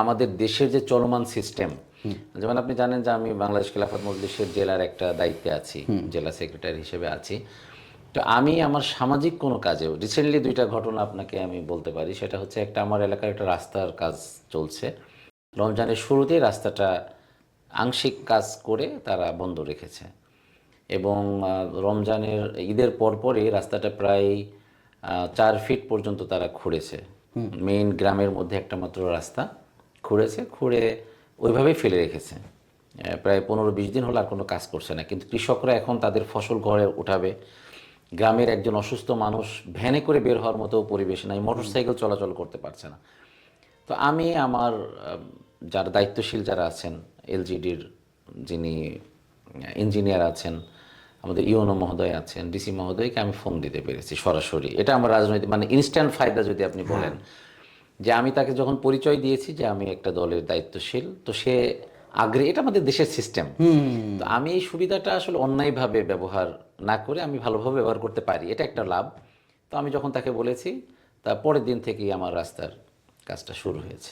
আমাদের দেশের যে চলমান সিস্টেম, যেমন আপনি জানেন যে আমি বাংলাদেশ খেলাফত মজলিসের জেলার একটা দায়িত্বে আছি, জেলা সেক্রেটারি হিসেবে আছি। তো আমি আমার সামাজিক কোনো কাজেও রিসেন্টলি দুইটা ঘটনা আপনাকে আমি বলতে পারি। সেটা হচ্ছে, একটা আমার এলাকার একটা রাস্তার কাজ চলছে। রমজানের শুরুতেই রাস্তাটা আংশিক কাজ করে তারা বন্ধ রেখেছে, এবং রমজানের ঈদের পরপরই রাস্তাটা প্রায় 4 ফিট পর্যন্ত তারা খুঁড়েছে। মেইন গ্রামের মধ্যে একটা মাত্র রাস্তা খুঁড়েছে, খুঁড়ে ওইভাবেই ফেলে রেখেছে। প্রায় 15-20 দিন হলো আর কোনো কাজ করছে না। কিন্তু কৃষকরা এখন তাদের ফসল ঘরে উঠাবে। গ্রামের একজন অসুস্থ মানুষ ভ্যানে করে বের হওয়ার মতো পরিবেশ নাই, মোটরসাইকেল চলাচল করতে পারছে না। তো আমি আমার যারা দায়িত্বশীল যারা আছেন, এলজিডির যিনি ইঞ্জিনিয়ার আছেন, আমাদের ইউনো মহোদয় আছেন, ডিসি মহোদয়কে আমি ফোন দিতে পেরেছি সরাসরি। এটা আমার রাজনৈতিক মানে ইনস্ট্যান্ট ফায়দা যদি আপনি বলেন, যে আমি তাকে যখন পরিচয় দিয়েছি যে আমি একটা দলের দায়িত্বশীল, তো সে আগ্রহী। এটা আমাদের দেশের সিস্টেম। তো আমি এই সুবিধাটা আসলে অন্যায়ভাবে ব্যবহার না করে আমি ভালোভাবে ব্যবহার করতে পারি, এটা একটা লাভ। তো আমি যখন তাকে বলেছি, তার পরের দিন থেকেই আমার রাস্তার কাজটা শুরু হয়েছে।